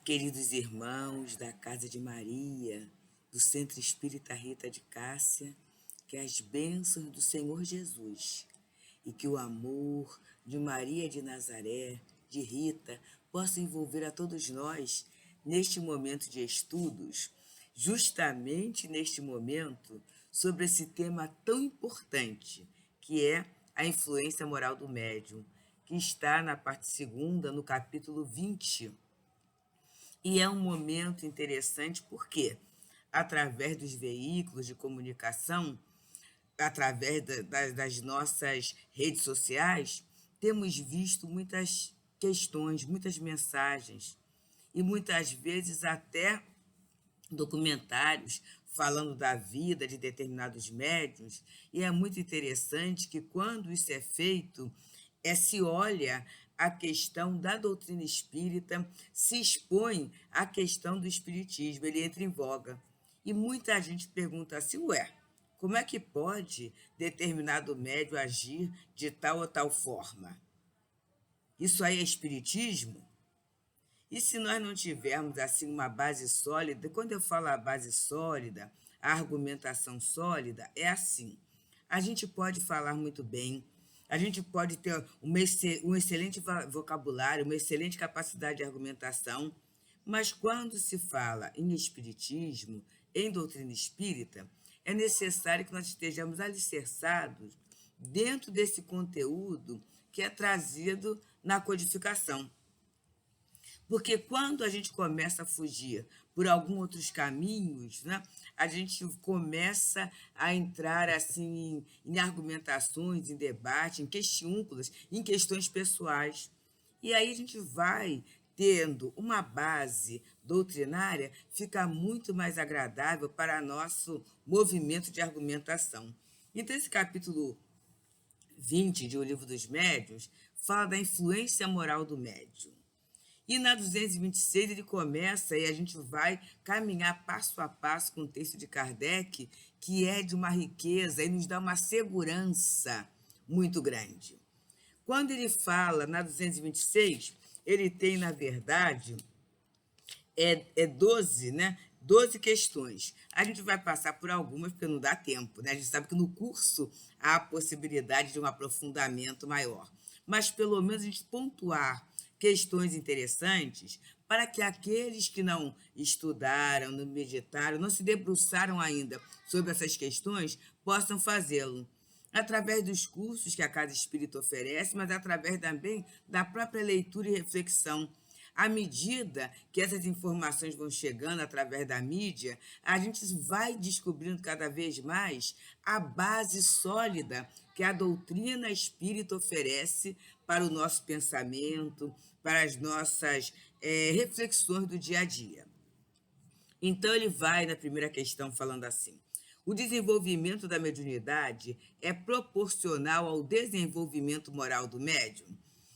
Queridos irmãos da Casa de Maria, do Centro Espírita Rita de Cássia, que as bênçãos do Senhor Jesus e que o amor de Maria de Nazaré, de Rita, possa envolver a todos nós neste momento de estudos, justamente neste momento, sobre esse tema tão importante, que é a influência moral do médium, que está na parte segunda, no capítulo 20. E é um momento interessante porque, através dos veículos de comunicação, através das nossas redes sociais, temos visto muitas questões, muitas mensagens e muitas vezes até documentários falando da vida de determinados médiuns, e é muito interessante que quando isso é feito, se olha a questão da doutrina espírita, se expõe a questão do espiritismo, ele entra em voga. E muita gente pergunta assim, ué, como é que pode determinado médium agir de tal ou tal forma? Isso aí é espiritismo? E se nós não tivermos assim uma base sólida, quando eu falo a base sólida, a argumentação sólida, é assim. A gente pode falar muito bem, a gente pode ter um excelente vocabulário, uma excelente capacidade de argumentação, mas quando se fala em espiritismo, em doutrina espírita, é necessário que nós estejamos alicerçados dentro desse conteúdo que é trazido na codificação. Porque quando a gente começa a fugir por alguns outros caminhos, né, a gente começa a entrar assim em argumentações, em debate, em questiúnculas, em questões pessoais. E aí a gente vai tendo uma base doutrinária, fica muito mais agradável para nosso movimento de argumentação. Então, esse capítulo 20 de O Livro dos Médiuns fala da influência moral do médium. E na 226 ele começa, e a gente vai caminhar passo a passo com o texto de Kardec, que é de uma riqueza e nos dá uma segurança muito grande. Quando ele fala na 226, ele tem, na verdade, 12, né? 12 questões. A gente vai passar por algumas, porque não dá tempo, né? A gente sabe que no curso há a possibilidade de um aprofundamento maior. Mas, pelo menos, a gente pontuar questões interessantes para que aqueles que não estudaram, não meditaram, não se debruçaram ainda sobre essas questões, possam fazê-lo. Através dos cursos que a Casa Espírita oferece, mas através também da própria leitura e reflexão. À medida que essas informações vão chegando através da mídia, a gente vai descobrindo cada vez mais a base sólida que a doutrina espírita oferece para o nosso pensamento, para as nossas reflexões do dia a dia. Então, ele vai na primeira questão falando assim: o desenvolvimento da mediunidade é proporcional ao desenvolvimento moral do médium?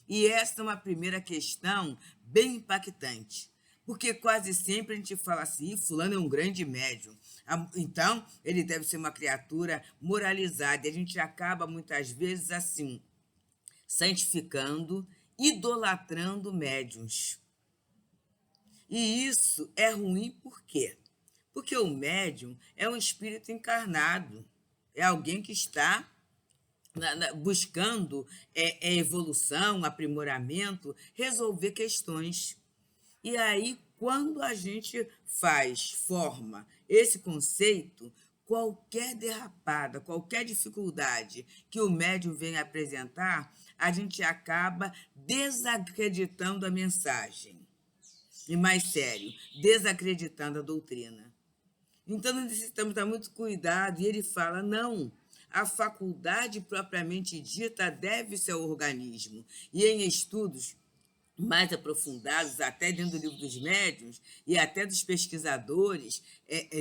E essa é uma primeira questão bem impactante, porque quase sempre a gente fala assim, fulano é um grande médium, então ele deve ser uma criatura moralizada, e a gente acaba muitas vezes assim, santificando, idolatrando médiuns. E isso é ruim por quê? Porque o médium é um espírito encarnado, é alguém que está buscando evolução, aprimoramento, resolver questões. E aí, quando a gente forma esse conceito, qualquer derrapada, qualquer dificuldade que o médium venha apresentar, a gente acaba desacreditando a mensagem. E mais sério, desacreditando a doutrina. Então, nós necessitamos dar muito cuidado. E ele fala, não, a faculdade propriamente dita deve ser o organismo. E em estudos mais aprofundados, até dentro do Livro dos Médiuns, e até dos pesquisadores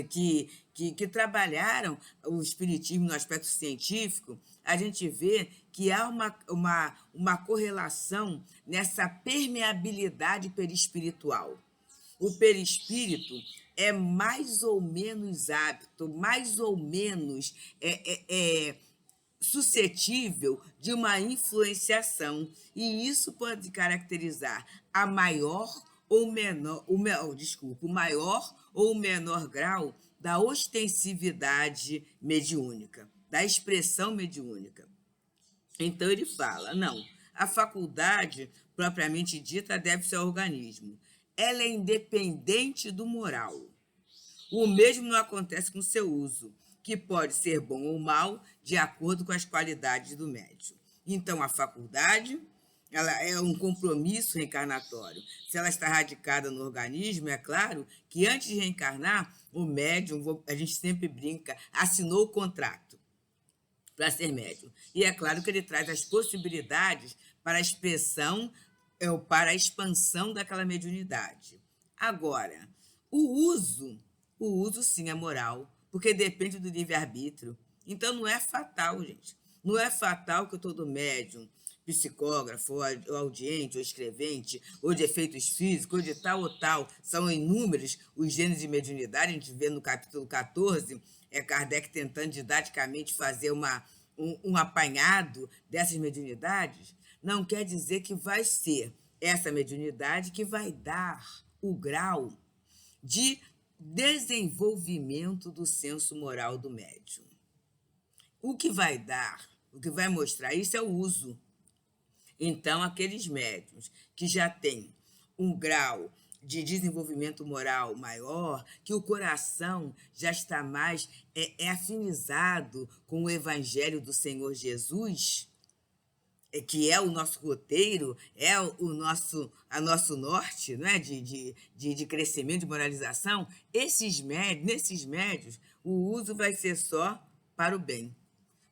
que trabalharam o espiritismo no aspecto científico, a gente vê que há uma correlação nessa permeabilidade perispiritual. O perispírito é mais ou menos apto, mais ou menos suscetível de uma influenciação. E isso pode caracterizar a maior ou menor, o maior ou menor grau da ostensividade mediúnica, da expressão mediúnica. Então ele fala, não, a faculdade propriamente dita deve ser organismo. Ela é independente do moral. O mesmo não acontece com seu uso, que pode ser bom ou mal, de acordo com as qualidades do médium. Então, a faculdade, ela é um compromisso reencarnatório. Se ela está radicada no organismo, é claro que antes de reencarnar, o médium, a gente sempre brinca, assinou o contrato para ser médium. E é claro que ele traz as possibilidades para a expressão, para a expansão daquela mediunidade. Agora, o uso sim é moral, porque depende do livre-arbítrio. Então não é fatal, gente. Não é fatal que todo médium, psicógrafo, ou audiente, ou escrevente, ou de efeitos físicos, ou de tal ou tal, são inúmeros os gêneros de mediunidade. A gente vê no capítulo 14, Kardec tentando didaticamente fazer um apanhado dessas mediunidades. Não quer dizer que vai ser essa mediunidade que vai dar o grau de desenvolvimento do senso moral do médium. O que vai dar, o que vai mostrar isso é o uso. Então, aqueles médiuns que já têm um grau de desenvolvimento moral maior, que o coração já está mais afinizado com o Evangelho do Senhor Jesus, que é o nosso roteiro, é a nosso norte, não é? de crescimento, de moralização, nesses médios, o uso vai ser só para o bem.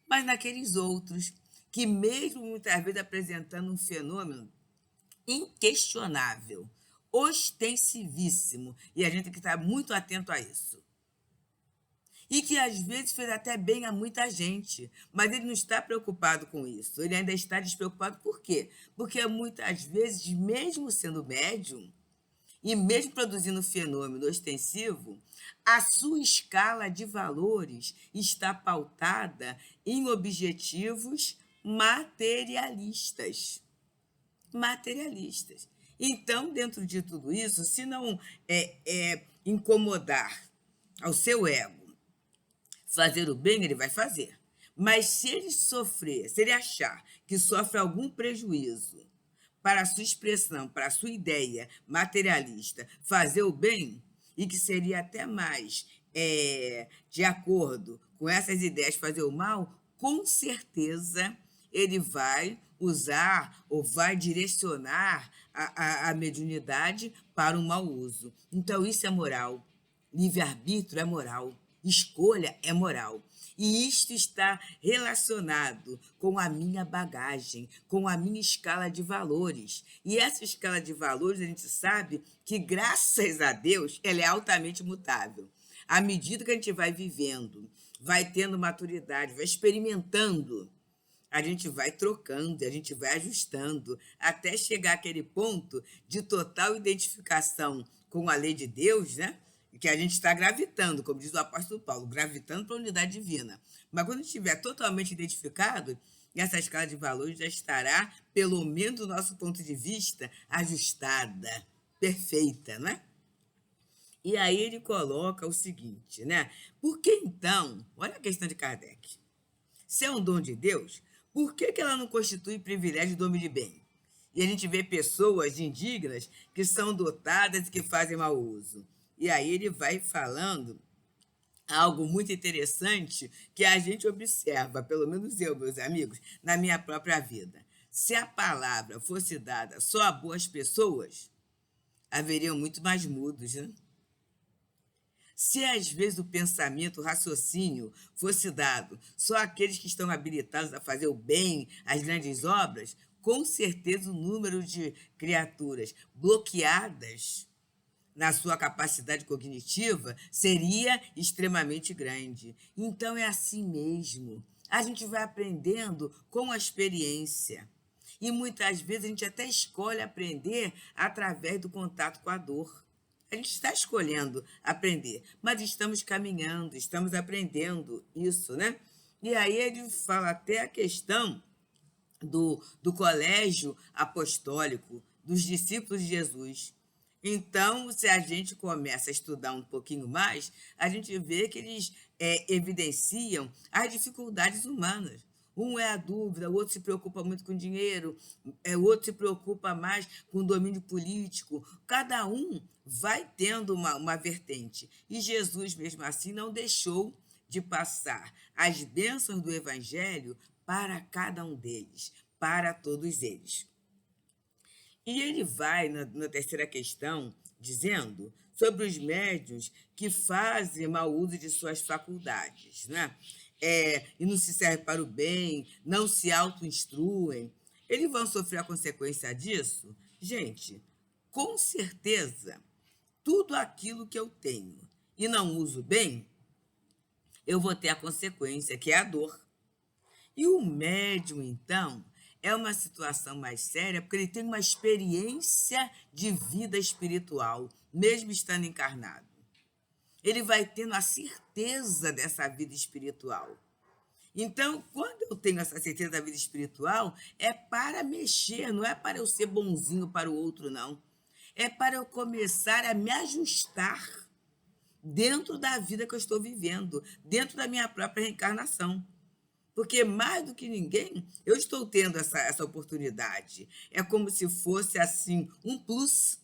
Mas naqueles outros, que mesmo muitas vezes apresentando um fenômeno inquestionável, ostensivíssimo, e a gente tem que estar muito atento a isso, e que às vezes fez até bem a muita gente, mas ele não está preocupado com isso, ele ainda está despreocupado. Por quê? Porque muitas vezes, mesmo sendo médium, e mesmo produzindo fenômeno ostensivo, a sua escala de valores está pautada em objetivos materialistas. Materialistas. Então, dentro de tudo isso, se não incomodar ao seu ego, fazer o bem, ele vai fazer. Mas se ele sofrer, se ele achar que sofre algum prejuízo para a sua expressão, para a sua ideia materialista, fazer o bem, e que seria até mais de acordo com essas ideias fazer o mal, com certeza ele vai usar ou vai direcionar a mediunidade para o mau uso. Então, isso é moral. Livre-arbítrio é moral. Escolha é moral. E isto está relacionado com a minha bagagem, com a minha escala de valores. E essa escala de valores, a gente sabe que, graças a Deus, ela é altamente mutável. À medida que a gente vai vivendo, vai tendo maturidade, vai experimentando, a gente vai trocando, a gente vai ajustando, até chegar àquele ponto de total identificação com a lei de Deus, né? Que a gente está gravitando, como diz o apóstolo Paulo, gravitando para a unidade divina. Mas quando estiver totalmente identificado, essa escala de valores já estará, pelo menos do nosso ponto de vista, ajustada, perfeita, não é? E aí ele coloca o seguinte, né? Por que então, olha a questão de Kardec, se é um dom de Deus, por que ela não constitui privilégio do homem de bem? E a gente vê pessoas indignas que são dotadas e que fazem mau uso. E aí ele vai falando algo muito interessante que a gente observa, pelo menos eu, meus amigos, na minha própria vida. Se a palavra fosse dada só a boas pessoas, haveriam muito mais mudos, né? Se às vezes o pensamento, o raciocínio fosse dado só àqueles que estão habilitados a fazer o bem, as grandes obras, com certeza o número de criaturas bloqueadas na sua capacidade cognitiva seria extremamente grande. Então é assim mesmo. A gente vai aprendendo com a experiência. E muitas vezes a gente até escolhe aprender através do contato com a dor. A gente está escolhendo aprender, mas estamos caminhando, estamos aprendendo isso, né? E aí ele fala até a questão do colégio apostólico, dos discípulos de Jesus. Então, se a gente começa a estudar um pouquinho mais, a gente vê que eles evidenciam as dificuldades humanas. Um é a dúvida, o outro se preocupa muito com dinheiro, o outro se preocupa mais com o domínio político. Cada um vai tendo uma vertente. E Jesus, mesmo assim, não deixou de passar as bênçãos do Evangelho para cada um deles, para todos eles. E ele vai, na terceira questão, dizendo sobre os médiuns que fazem mau uso de suas faculdades, né? E não se servem para o bem, não se auto-instruem. Eles vão sofrer a consequência disso? Gente, com certeza, tudo aquilo que eu tenho e não uso bem, eu vou ter a consequência, que é a dor. E o médium, então, é uma situação mais séria, porque ele tem uma experiência de vida espiritual, mesmo estando encarnado. Ele vai tendo a certeza dessa vida espiritual. Então, quando eu tenho essa certeza da vida espiritual, é para mexer, não é para eu ser bonzinho para o outro, não. É para eu começar a me ajustar dentro da vida que eu estou vivendo, dentro da minha própria reencarnação. Porque mais do que ninguém, eu estou tendo essa oportunidade. É como se fosse assim um plus.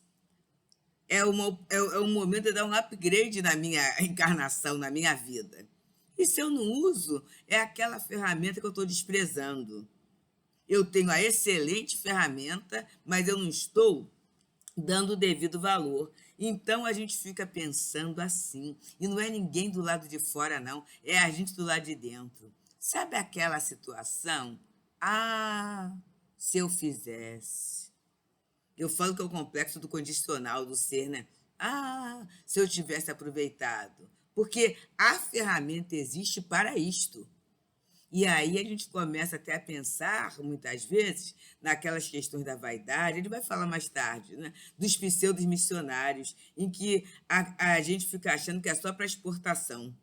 É um momento de dar um upgrade na minha encarnação, na minha vida. E se eu não uso, é aquela ferramenta que eu estou desprezando. Eu tenho a excelente ferramenta, mas eu não estou dando o devido valor. Então a gente fica pensando assim, e não é ninguém do lado de fora, não, é a gente do lado de dentro. Sabe aquela situação? Ah, se eu fizesse. Eu falo que é o complexo do condicional do ser, né? Ah, se eu tivesse aproveitado. Porque a ferramenta existe para isto. E aí a gente começa até a pensar, muitas vezes, naquelas questões da vaidade, ele vai falar mais tarde, né? Dos pseudos missionários, em que a gente fica achando que é só para exportação.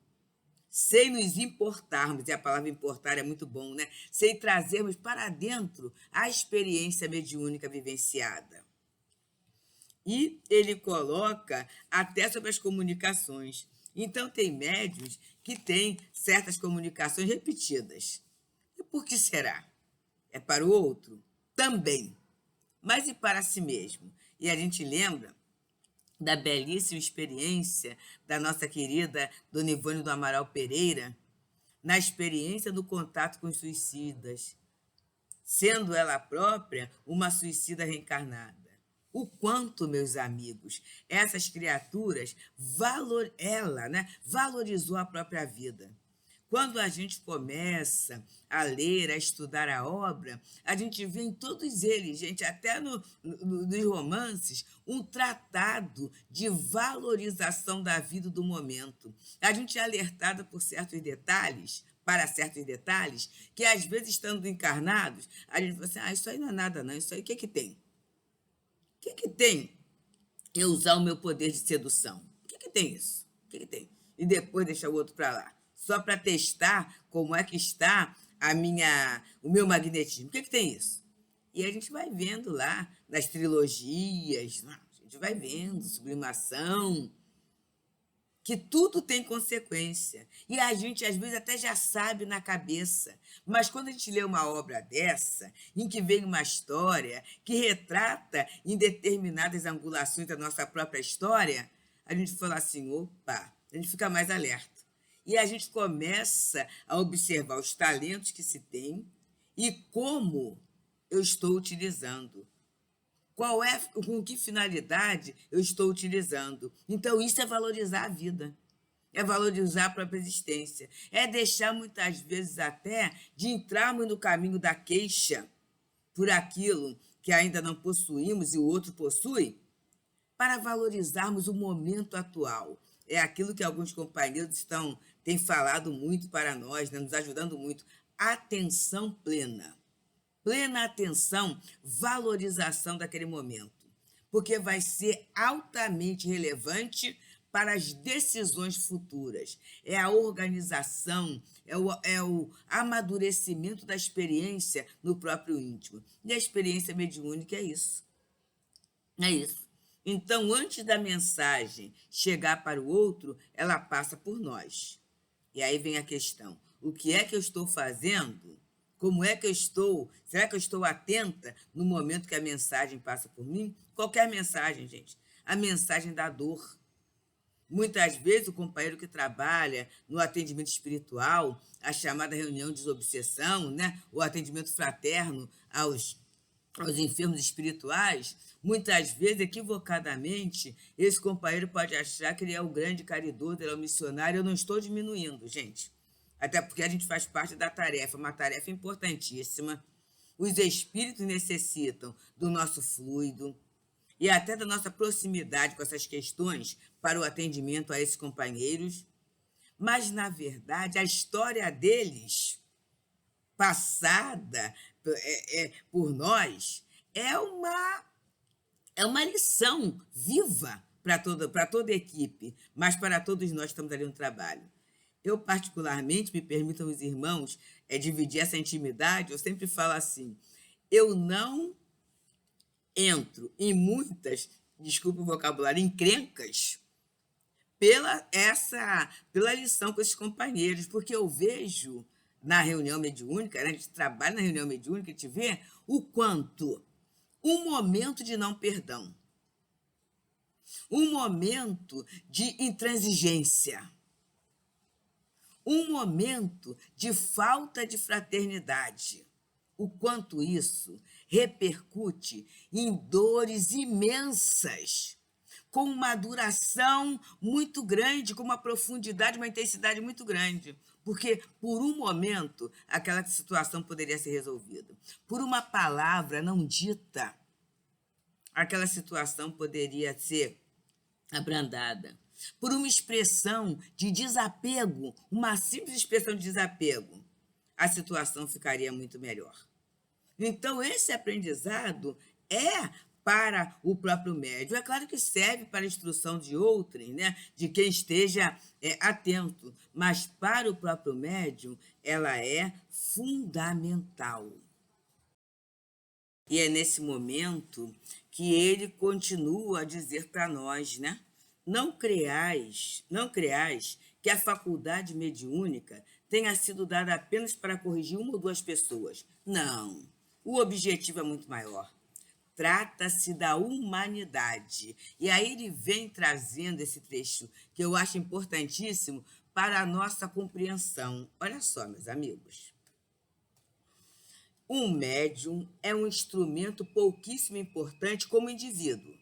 Sem nos importarmos, e a palavra importar é muito bom, né? Sem trazermos para dentro a experiência mediúnica vivenciada. E ele coloca até sobre as comunicações. Então, tem médiuns que têm certas comunicações repetidas. E por que será? É para o outro? Também. Mas e para si mesmo? E a gente lembra da belíssima experiência da nossa querida Dona Ivone do Amaral Pereira, na experiência do contato com os suicidas, sendo ela própria uma suicida reencarnada. O quanto, meus amigos, essas criaturas, ela, né, valorizou a própria vida. Quando a gente começa a ler, a estudar a obra, a gente vê em todos eles, gente, até nos romances, um tratado de valorização da vida do momento. A gente é alertada por certos detalhes, para certos detalhes, que às vezes, estando encarnados, a gente fala assim, isso aí não é nada não, isso aí o que tem? O que tem eu usar o meu poder de sedução? O que tem isso? O que tem? E depois deixar o outro para lá. Só para testar como é que está o meu magnetismo. O que tem isso? E a gente vai vendo lá nas trilogias, a gente vai vendo sublimação, que tudo tem consequência. E a gente, às vezes, até já sabe na cabeça. Mas quando a gente lê uma obra dessa, em que vem uma história que retrata em determinadas angulações da nossa própria história, a gente fala assim, opa, a gente fica mais alerta. E a gente começa a observar os talentos que se tem e como eu estou utilizando. Com que finalidade eu estou utilizando. Então, isso é valorizar a vida, é valorizar a própria existência, é deixar muitas vezes até de entrarmos no caminho da queixa por aquilo que ainda não possuímos e o outro possui, para valorizarmos o momento atual. É aquilo que alguns companheiros têm falado muito para nós, né, nos ajudando muito. Atenção plena. Plena atenção, valorização daquele momento, porque vai ser altamente relevante para as decisões futuras. É a organização, é o amadurecimento da experiência no próprio íntimo. E a experiência mediúnica é isso. É isso. Então, antes da mensagem chegar para o outro, ela passa por nós. E aí vem a questão: o que é que eu estou fazendo? Como é que eu estou? Será que eu estou atenta no momento que a mensagem passa por mim? Qualquer mensagem, gente. A mensagem da dor. Muitas vezes o companheiro que trabalha no atendimento espiritual, a chamada reunião de desobsessão, né? O atendimento fraterno aos enfermos espirituais, muitas vezes, equivocadamente, esse companheiro pode achar que ele é o grande caridoso, ele é o missionário. Eu não estou diminuindo, gente. Até porque a gente faz parte da tarefa, uma tarefa importantíssima. Os espíritos necessitam do nosso fluido e até da nossa proximidade com essas questões para o atendimento a esses companheiros. Mas, na verdade, a história deles passada por nós é uma lição viva para toda a equipe, mas para todos nós que estamos ali no trabalho. Eu, particularmente, me permitam os irmãos dividir essa intimidade, eu sempre falo assim, eu não entro em muitas, desculpa o vocabulário, encrencas pela lição com esses companheiros, porque eu vejo na reunião mediúnica, né, a gente trabalha na reunião mediúnica, a gente vê o quanto um momento de não perdão, um momento de intransigência, um momento de falta de fraternidade, o quanto isso repercute em dores imensas, com uma duração muito grande, com uma profundidade, uma intensidade muito grande. Porque, por um momento, aquela situação poderia ser resolvida. Por uma palavra não dita, aquela situação poderia ser abrandada. Por uma expressão de desapego, uma simples expressão de desapego, a situação ficaria muito melhor. Então, esse aprendizado é para o próprio médium. É claro que serve para a instrução de outrem, né? De quem esteja atento, mas para o próprio médium, ela é fundamental. E é nesse momento que ele continua a dizer para nós, né? Não creais que a faculdade mediúnica tenha sido dada apenas para corrigir uma ou duas pessoas. Não. O objetivo é muito maior. Trata-se da humanidade. E aí ele vem trazendo esse trecho que eu acho importantíssimo para a nossa compreensão. Olha só, meus amigos. Um médium é um instrumento pouquíssimo importante como indivíduo.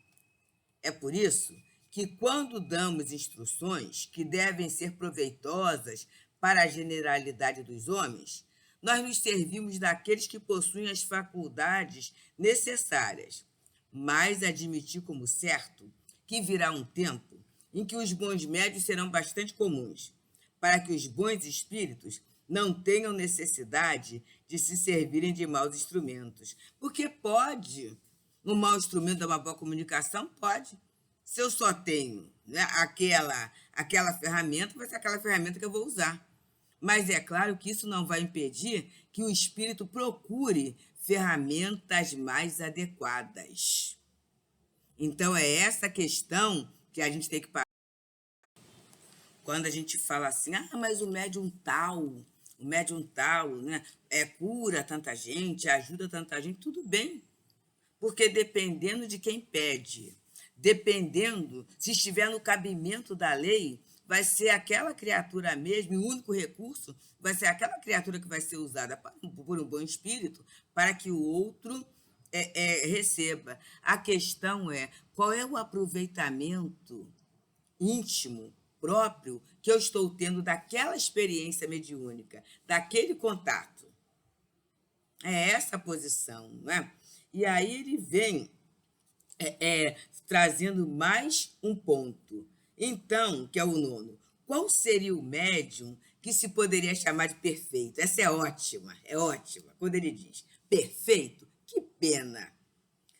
É por isso que, quando damos instruções que devem ser proveitosas para a generalidade dos homens, nós nos servimos daqueles que possuem as faculdades necessárias, mas admitir como certo que virá um tempo em que os bons médios serão bastante comuns, para que os bons espíritos não tenham necessidade de se servirem de maus instrumentos. Porque pode, um mau instrumento é uma boa comunicação? Pode. Se eu só tenho, né, aquela ferramenta, vai ser aquela ferramenta que eu vou usar. Mas é claro que isso não vai impedir que o espírito procure ferramentas mais adequadas. Então, é essa questão que a gente tem que parar. Quando a gente fala assim, mas o médium tal, né, cura tanta gente, ajuda tanta gente, tudo bem. Porque dependendo de quem pede, dependendo se estiver no cabimento da lei, vai ser aquela criatura mesmo, e o único recurso vai ser aquela criatura que vai ser usada por um bom espírito para que o outro receba. A questão é, qual é o aproveitamento íntimo, próprio, que eu estou tendo daquela experiência mediúnica, daquele contato? É essa a posição, não é? E aí ele vem trazendo mais um ponto. Então, que é o nono, qual seria o médium que se poderia chamar de perfeito? Essa é ótima, quando ele diz perfeito, que pena.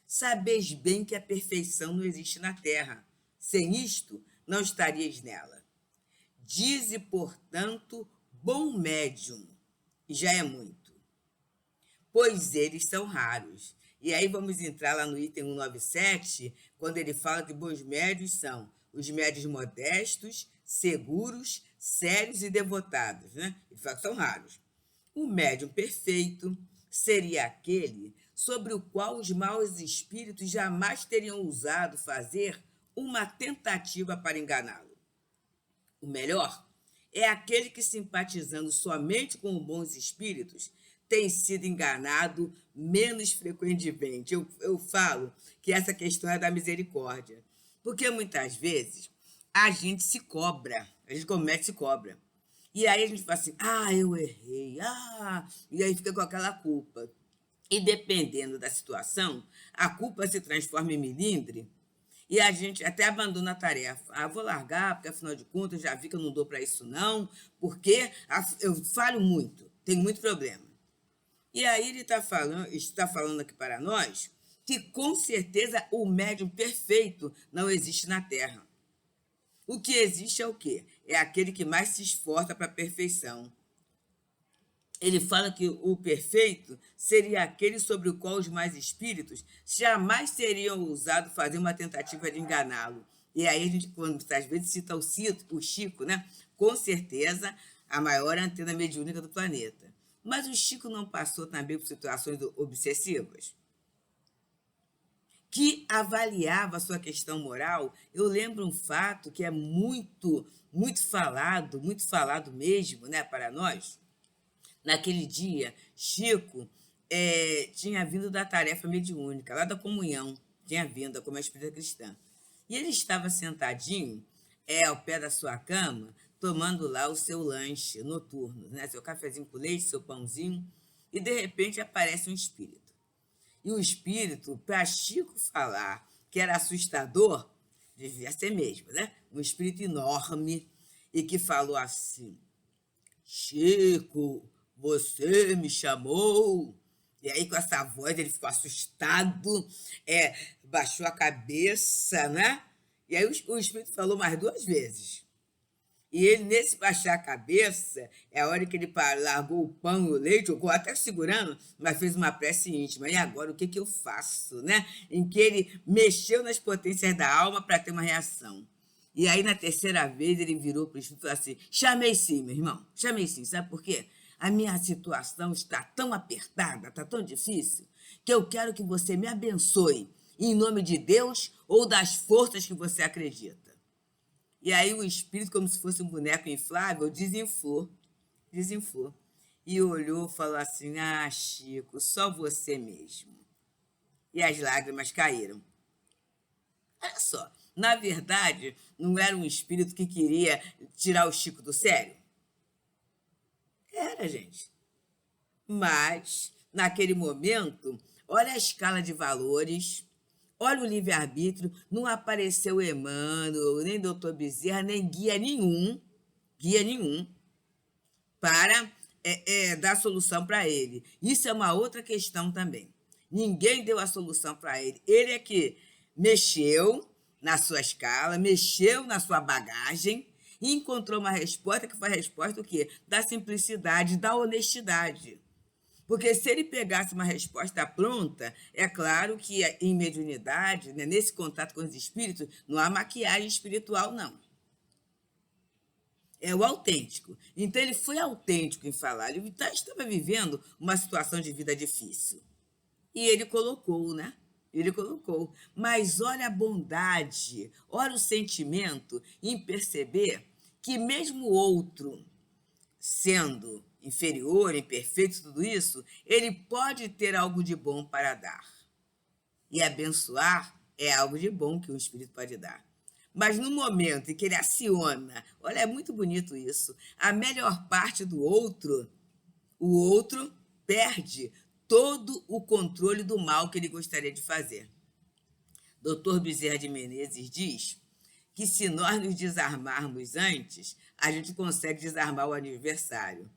Sabeis bem que a perfeição não existe na terra. Sem isto, não estarias nela. Dize, portanto, bom médium, e já é muito, pois eles são raros, E aí vamos entrar lá no item 197, quando ele fala que bons médios são os médios modestos, seguros, sérios e devotados, né? Ele fala que são raros. O médium perfeito seria aquele sobre o qual os maus espíritos jamais teriam ousado fazer uma tentativa para enganá-lo. O melhor é aquele que, simpatizando somente com os bons espíritos, tem sido enganado menos frequentemente. Eu falo que essa questão é da misericórdia, porque muitas vezes a gente se cobra, a gente comete e se cobra. E aí a gente fala assim, eu errei, e aí fica com aquela culpa. E dependendo da situação, a culpa se transforma em melindre e a gente até abandona a tarefa. Vou largar, porque afinal de contas já vi que eu não dou para isso não, porque eu falho muito, tenho muito problema. E aí ele está falando aqui para nós que com certeza o médium perfeito não existe na Terra. O que existe é o quê? É aquele que mais se esforça para a perfeição. Ele fala que o perfeito seria aquele sobre o qual os mais espíritos jamais teriam ousado fazer uma tentativa de enganá-lo. E aí a gente, quando às vezes cita o Chico, né? Com certeza, a maior antena mediúnica do planeta. Mas o Chico não passou também por situações obsessivas? Que avaliava a sua questão moral. Eu lembro um fato que é muito falado mesmo, né, para nós. Naquele dia, Chico tinha vindo da tarefa mediúnica, lá da comunhão, tinha vindo como espírita cristã. E ele estava sentadinho ao pé da sua cama, tomando lá o seu lanche noturno, né? Seu cafezinho com leite, seu pãozinho, e de repente aparece um espírito. E o espírito, para Chico falar que era assustador, devia ser mesmo, né? Um espírito enorme, e que falou assim: Chico, você me chamou? E aí, com essa voz, ele ficou assustado, baixou a cabeça, né? E aí o espírito falou mais 2 vezes. E ele, nesse baixar a cabeça, é a hora que ele largou o pão e o leite, ficou até segurando, mas fez uma prece íntima. E agora, o que eu faço, né? Em que ele mexeu nas potências da alma para ter uma reação. E aí, na 3ª vez, ele virou para o espírito e falou assim: chamei sim, meu irmão, chamei sim. Sabe por quê? A minha situação está tão apertada, está tão difícil, que eu quero que você me abençoe, em nome de Deus ou das forças que você acredita. E aí o espírito, como se fosse um boneco inflável, desinflou. E olhou e falou assim: Chico, só você mesmo. E as lágrimas caíram. Olha só, na verdade, não era um espírito que queria tirar o Chico do sério? Era, gente. Mas, naquele momento, olha a escala de valores, olha o livre-arbítrio, não apareceu Emmanuel, nem doutor Bezerra, nem guia nenhum, para dar solução para ele. Isso é uma outra questão também. Ninguém deu a solução para ele. Ele é que mexeu na sua escala, mexeu na sua bagagem e encontrou uma resposta que foi a resposta do quê? Da simplicidade, da honestidade. Porque se ele pegasse uma resposta pronta, é claro que em mediunidade, né, nesse contato com os espíritos, não há maquiagem espiritual, não. É o autêntico. Então, ele foi autêntico em falar. Ele estava vivendo uma situação de vida difícil. E ele colocou, né? Ele colocou. Mas olha a bondade, olha o sentimento em perceber que mesmo o outro sendo inferior, imperfeito, tudo isso, ele pode ter algo de bom para dar. E abençoar é algo de bom que o espírito pode dar. Mas no momento em que ele aciona, olha, é muito bonito isso, a melhor parte do outro, o outro perde todo o controle do mal que ele gostaria de fazer. Dr. Bezerra de Menezes diz que se nós nos desarmarmos antes, a gente consegue desarmar o adversário.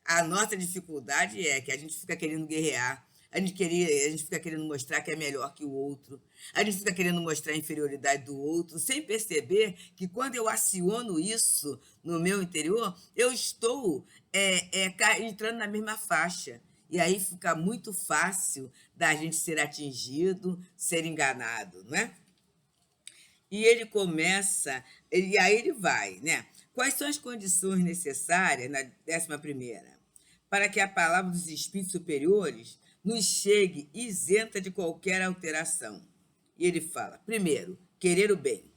A nossa dificuldade é que a gente fica querendo guerrear, a gente fica querendo mostrar que é melhor que o outro, a gente fica querendo mostrar a inferioridade do outro, sem perceber que quando eu aciono isso no meu interior, eu estou entrando na mesma faixa. E aí fica muito fácil da gente ser atingido, ser enganado, não é? E ele começa, e aí ele vai, né? Quais são as condições necessárias, na 11ª, para que a palavra dos espíritos superiores nos chegue isenta de qualquer alteração? E ele fala, primeiro, querer o bem.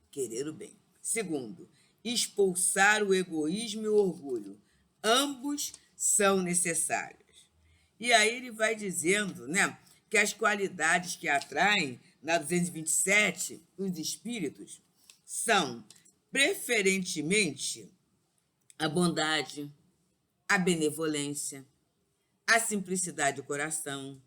Querer o bem. Segundo, expulsar o egoísmo e o orgulho. Ambos são necessários. E aí ele vai dizendo, né, que as qualidades que atraem na 227 os espíritos são preferentemente a bondade, a benevolência, a simplicidade do coração,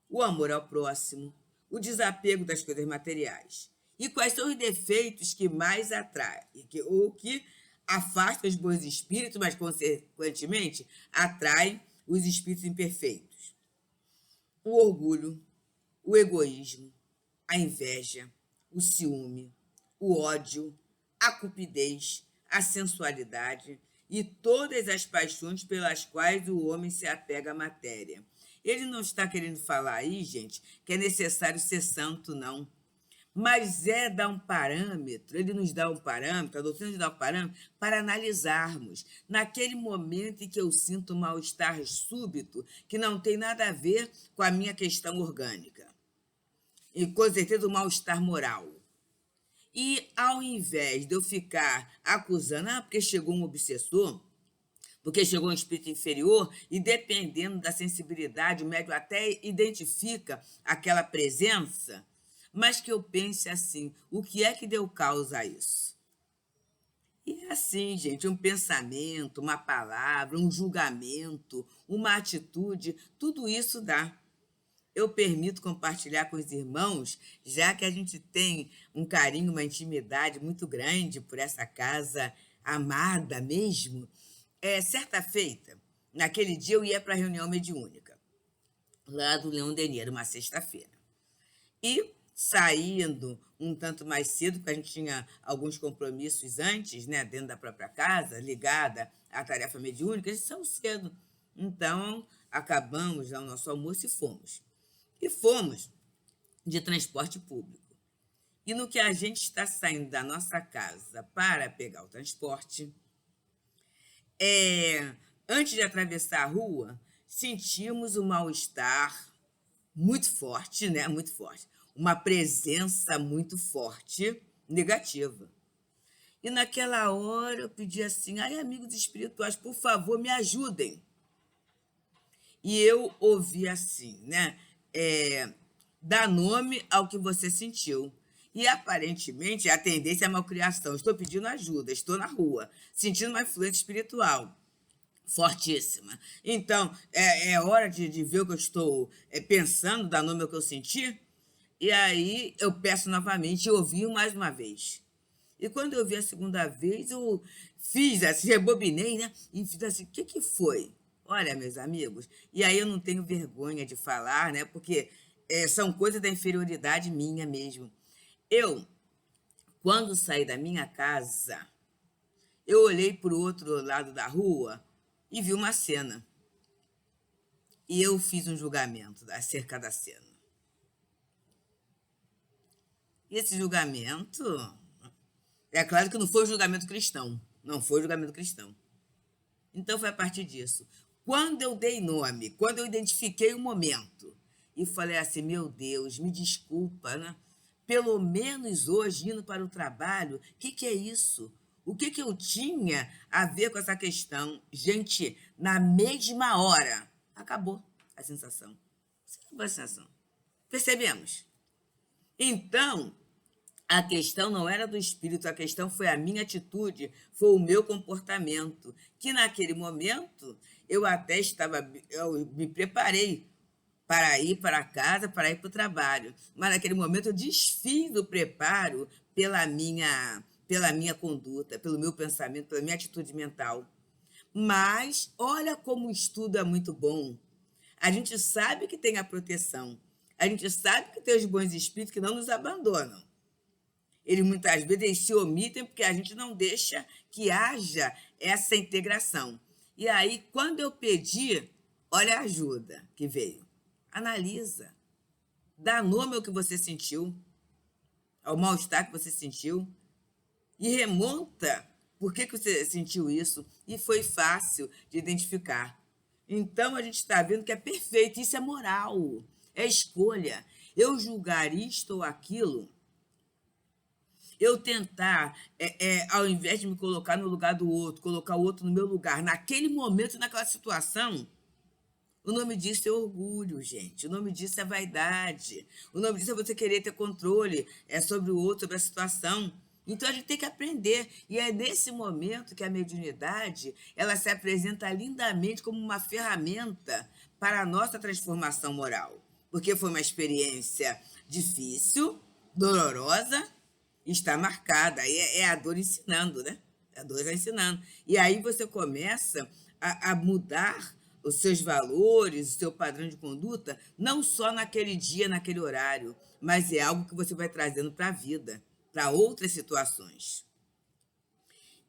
o amor ao próximo, o desapego das coisas materiais. E quais são os defeitos que mais atraem, ou que afastam os bons espíritos, mas, consequentemente, atraem os espíritos imperfeitos? O orgulho, o egoísmo, a inveja, o ciúme, o ódio, a cupidez, a sensualidade e todas as paixões pelas quais o homem se apega à matéria. Ele não está querendo falar aí, gente, que é necessário ser santo, não. Mas é dar um parâmetro, ele nos dá um parâmetro, a doutrina nos dá um parâmetro para analisarmos. Naquele momento em que eu sinto um mal-estar súbito, que não tem nada a ver com a minha questão orgânica. E com certeza o mal-estar moral. E ao invés de eu ficar acusando, porque chegou um obsessor, porque chegou um espírito inferior, e dependendo da sensibilidade, o médium até identifica aquela presença, mas que eu pense assim, o que é que deu causa a isso? E é assim, gente, um pensamento, uma palavra, um julgamento, uma atitude, tudo isso dá. Eu permito compartilhar com os irmãos, já que a gente tem um carinho, uma intimidade muito grande por essa casa amada mesmo. Certa feita, naquele dia eu ia para a reunião mediúnica, lá do Leão Denis, era uma sexta-feira. E saindo um tanto mais cedo, porque a gente tinha alguns compromissos antes, né, dentro da própria casa, ligada à tarefa mediúnica, a gente saiu cedo. Então, acabamos o nosso almoço e fomos. E fomos de transporte público. E no que a gente está saindo da nossa casa para pegar o transporte, antes de atravessar a rua, sentimos um mal-estar muito forte, né? Muito forte. Uma presença muito forte, negativa. E naquela hora eu pedi assim, ai, amigos espirituais, por favor, me ajudem. E eu ouvi assim, né? Dá nome ao que você sentiu. E, aparentemente, a tendência é a malcriação. Estou pedindo ajuda, estou na rua, sentindo uma influência espiritual fortíssima. Então, é hora de ver o que eu estou pensando, dar nome ao que eu senti. E aí eu peço novamente, eu ouvi mais uma vez. E quando eu vi a segunda vez, eu fiz assim, rebobinei, né? E fiz assim, o que foi? Olha, meus amigos, e aí eu não tenho vergonha de falar, né? Porque são coisas da inferioridade minha mesmo. Eu, quando saí da minha casa, eu olhei para o outro lado da rua e vi uma cena. E eu fiz um julgamento acerca da cena. E esse julgamento, é claro que não foi um julgamento cristão. Não foi um julgamento cristão. Então foi a partir disso. Quando eu dei nome, quando eu identifiquei o momento, e falei assim, meu Deus, me desculpa, né? Pelo menos hoje, indo para o trabalho, o que é isso? O que eu tinha a ver com essa questão? Gente, na mesma hora, acabou a sensação. Acabou a sensação. Percebemos? Então, a questão não era do espírito, a questão foi a minha atitude, foi o meu comportamento, que naquele momento eu até eu me preparei para ir para casa, para ir para o trabalho. Mas naquele momento eu desfiz o preparo pela minha conduta, pelo meu pensamento, pela minha atitude mental. Mas olha como o estudo é muito bom. A gente sabe que tem a proteção. A gente sabe que tem os bons espíritos que não nos abandonam. Eles muitas vezes eles se omitem porque a gente não deixa que haja essa integração. E aí, quando eu pedi Olha a ajuda que veio. Analisa. Dá nome ao que você sentiu, ao mal-estar que você sentiu, e remonta por que você sentiu isso, e foi fácil de identificar. Então, a gente está vendo que é perfeito, isso é moral, é escolha. Eu julgar isto ou aquilo, eu tentar, ao invés de me colocar no lugar do outro, colocar o outro no meu lugar, naquele momento, naquela situação, o nome disso é orgulho, gente. O nome disso é vaidade. O nome disso é você querer ter controle sobre o outro, sobre a situação. Então, a gente tem que aprender. E é nesse momento que a mediunidade ela se apresenta lindamente como uma ferramenta para a nossa transformação moral. Porque foi uma experiência difícil, dolorosa, e está marcada. Aí é a dor ensinando, né? A dor está ensinando. E aí você começa a mudar os seus valores, o seu padrão de conduta, não só naquele dia, naquele horário, mas é algo que você vai trazendo para a vida, para outras situações.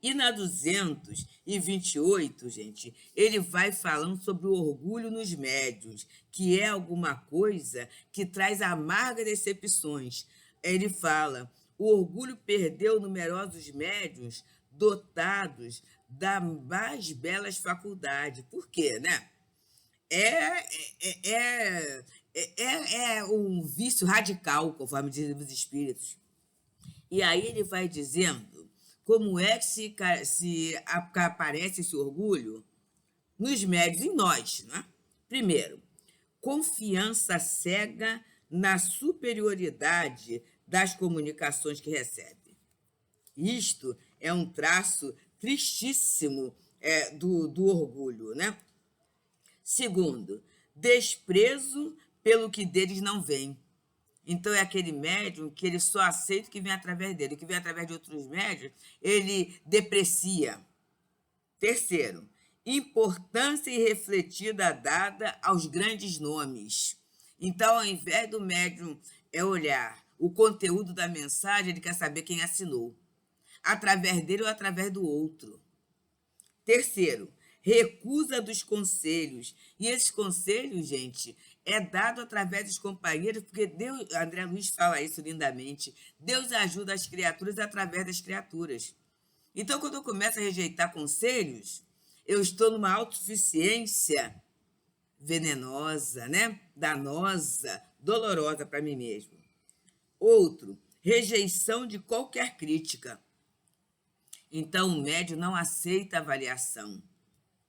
E na 228, gente, ele vai falando sobre o orgulho nos médiuns, que é alguma coisa que traz amargas decepções. Ele fala, o orgulho perdeu numerosos médiuns dotados das mais belas faculdades. Por quê, né? É um vício radical, conforme dizem os espíritos. E aí ele vai dizendo como é que se aparece esse orgulho nos médios, em nós. Né? Primeiro, confiança cega na superioridade das comunicações que recebe. Isto é um traço tristíssimo do orgulho. Né? Segundo, desprezo pelo que deles não vem. Então, é aquele médium que ele só aceita o que vem através dele. O que vem através de outros médiums, ele deprecia. Terceiro, importância irrefletida dada aos grandes nomes. Então, ao invés do médium olhar o conteúdo da mensagem, ele quer saber quem assinou. Através dele ou através do outro. Terceiro, recusa dos conselhos. E esses conselhos, gente, é dado através dos companheiros, porque Deus, André Luiz fala isso lindamente, Deus ajuda as criaturas através das criaturas. Então, quando eu começo a rejeitar conselhos, eu estou numa autossuficiência venenosa, né? Danosa, dolorosa para mim mesmo. Outro, rejeição de qualquer crítica. Então, o médium não aceita avaliação.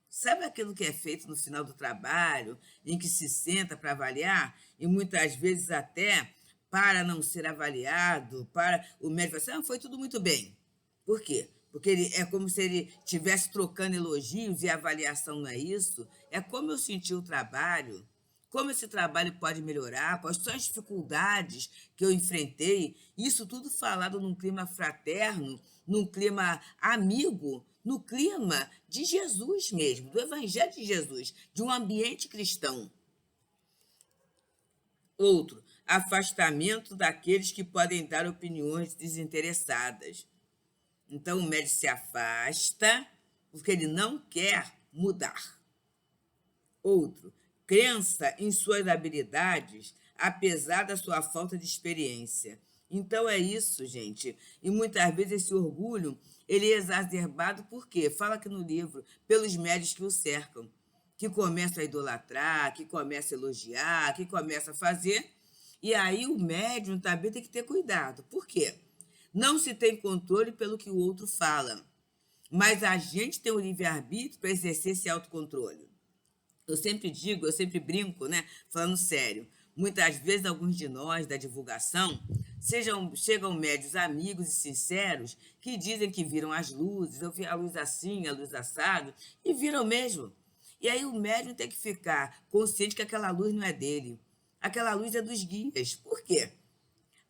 Sabe aquilo que é feito no final do trabalho, em que se senta para avaliar, e muitas vezes até para não ser avaliado, para o médico falar assim, foi tudo muito bem. Por quê? Porque é como se ele estivesse trocando elogios e a avaliação não é isso. É como eu senti o trabalho, como esse trabalho pode melhorar, quais são as dificuldades que eu enfrentei. Isso tudo falado num clima fraterno, num clima amigo, no clima de Jesus mesmo, do Evangelho de Jesus, de um ambiente cristão. Outro, afastamento daqueles que podem dar opiniões desinteressadas. Então, o médico se afasta porque ele não quer mudar. Outro, crença em suas habilidades, apesar da sua falta de experiência. Então, é isso, gente. E muitas vezes esse orgulho, ele é exacerbado por quê? Fala aqui no livro, pelos médios que o cercam, que começam a idolatrar, que começam a elogiar, que começam a fazer. E aí o médium também tem que ter cuidado. Por quê? Não se tem controle pelo que o outro fala, mas a gente tem o livre-arbítrio para exercer esse autocontrole. Eu sempre digo, eu sempre brinco, né? Falando sério, muitas vezes alguns de nós da divulgação chegam médios amigos e sinceros que dizem que viram as luzes, eu vi a luz assim, a luz assado, e viram mesmo. E aí o médium tem que ficar consciente que aquela luz não é dele. Aquela luz é dos guias. Por quê?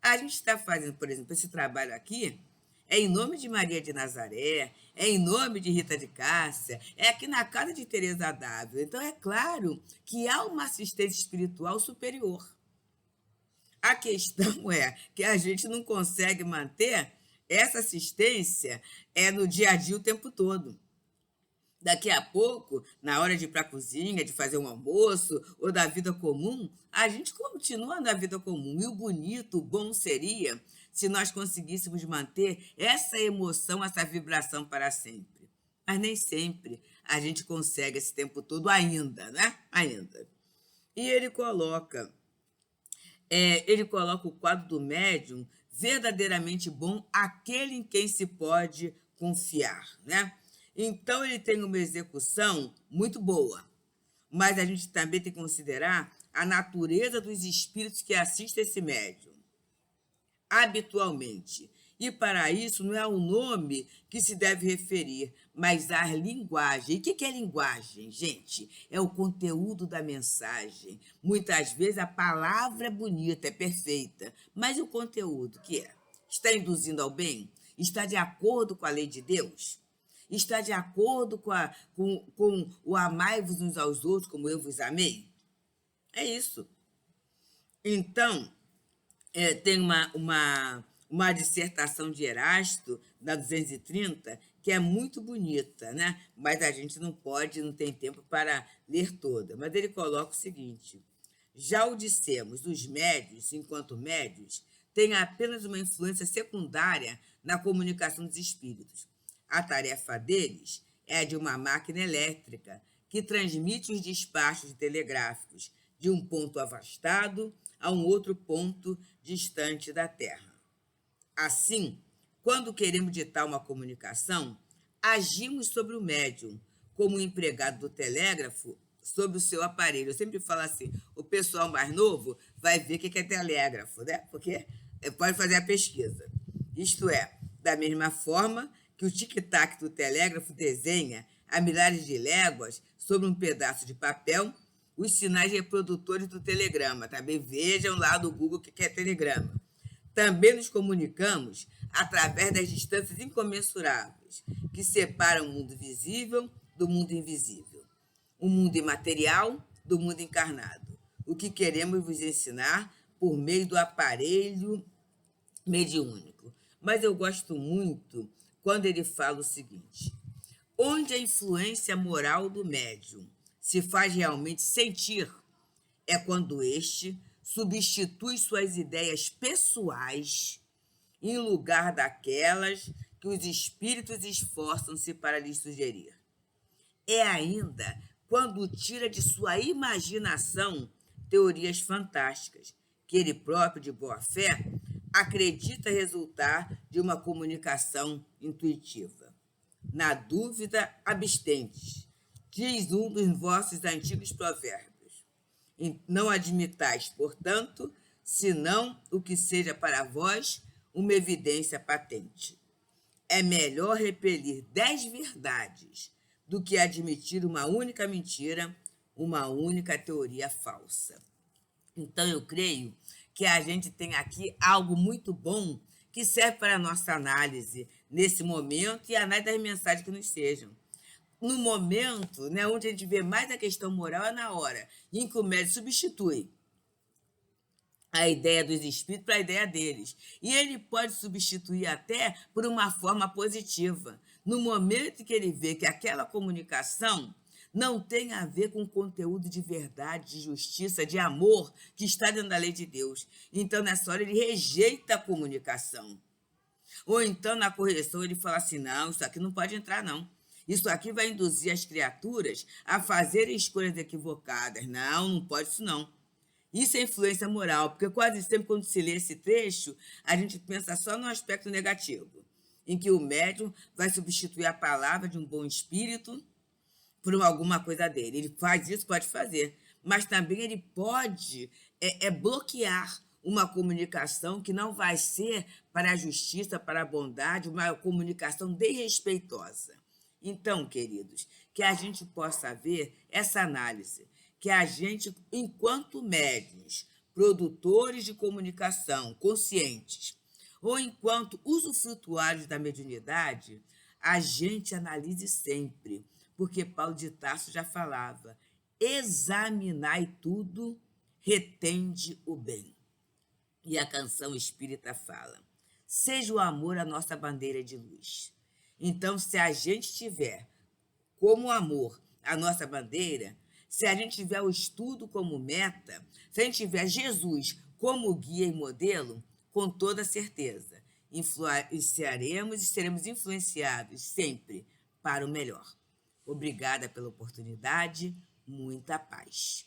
A gente está fazendo, por exemplo, esse trabalho aqui, é em nome de Maria de Nazaré, é em nome de Rita de Cássia, é aqui na casa de Teresa d'Ávila. Então, é claro que há uma assistência espiritual superior. A questão é que a gente não consegue manter essa assistência no dia a dia o tempo todo. Daqui a pouco, na hora de ir para a cozinha, de fazer um almoço ou da vida comum, a gente continua na vida comum. E o bonito, o bom seria se nós conseguíssemos manter essa emoção, essa vibração para sempre. Mas nem sempre a gente consegue esse tempo todo ainda, né? Ainda. E ele coloca o quadro do médium verdadeiramente bom, aquele em quem se pode confiar, né? Então ele tem uma execução muito boa, mas a gente também tem que considerar a natureza dos espíritos que assistem esse médium habitualmente. E para isso não é o nome que se deve referir, mas a linguagem. E o que é linguagem, gente? É o conteúdo da mensagem. Muitas vezes a palavra é bonita, é perfeita, mas e o conteúdo que é? Está induzindo ao bem? Está de acordo com a lei de Deus? Está de acordo com o amai-vos uns aos outros como eu vos amei? É isso. Então, tem uma dissertação de Erasto, da 230, que é muito bonita, né? Mas a gente não tem tempo para ler toda. Mas ele coloca o seguinte: já o dissemos, os médios, enquanto médios, têm apenas uma influência secundária na comunicação dos espíritos. A tarefa deles é a de uma máquina elétrica que transmite os despachos telegráficos de um ponto afastado a um outro ponto distante da Terra. Assim, quando queremos ditar uma comunicação, agimos sobre o médium, como o empregado do telégrafo sobre o seu aparelho. Eu sempre falo assim, o pessoal mais novo vai ver o que é telégrafo, né? Porque pode fazer a pesquisa. Isto é, da mesma forma que o tic-tac do telégrafo desenha a milhares de léguas sobre um pedaço de papel os sinais reprodutores do telegrama. Também vejam lá do Google o que é telegrama. Também nos comunicamos através das distâncias incomensuráveis que separam o mundo visível do mundo invisível, o mundo imaterial do mundo encarnado. O que queremos vos ensinar por meio do aparelho mediúnico. Mas eu gosto muito quando ele fala o seguinte: onde a influência moral do médium se faz realmente sentir é quando este substitui suas ideias pessoais em lugar daquelas que os espíritos esforçam-se para lhes sugerir. É ainda quando tira de sua imaginação teorias fantásticas, que ele próprio, de boa fé, acredita resultar de uma comunicação intuitiva. Na dúvida, abstentes, diz um dos vossos antigos provérbios. Não admitais, portanto, senão o que seja para vós uma evidência patente. É melhor repelir 10 verdades do que admitir uma única mentira, uma única teoria falsa. Então, eu creio que a gente tem aqui algo muito bom que serve para a nossa análise nesse momento e a análise das mensagens que nos sejam. No momento, né, onde a gente vê mais a questão moral é na hora em que o médium substitui a ideia dos espíritos para a ideia deles. E ele pode substituir até por uma forma positiva. No momento em que ele vê que aquela comunicação não tem a ver com conteúdo de verdade, de justiça, de amor que está dentro da lei de Deus. Então, nessa hora, ele rejeita a comunicação. Ou então, na correção, ele fala assim, não, isso aqui não pode entrar, não. Isso aqui vai induzir as criaturas a fazerem escolhas equivocadas. Não, não pode isso, não. Isso é influência moral, porque quase sempre quando se lê esse trecho, a gente pensa só no aspecto negativo, em que o médium vai substituir a palavra de um bom espírito por alguma coisa dele. Ele faz isso, pode fazer, mas também ele pode bloquear uma comunicação que não vai ser para a justiça, para a bondade, uma comunicação desrespeitosa. Então, queridos, que a gente possa ver essa análise, que a gente, enquanto médiuns, produtores de comunicação conscientes, ou enquanto usufrutuários da mediunidade, a gente analise sempre, porque Paulo de Tarso já falava, examinai tudo, retende o bem. E a canção espírita fala, seja o amor a nossa bandeira de luz. Então, se a gente tiver como o amor a nossa bandeira, se a gente tiver o estudo como meta, se a gente tiver Jesus como guia e modelo, com toda certeza, influenciaremos e seremos influenciados sempre para o melhor. Obrigada pela oportunidade, muita paz.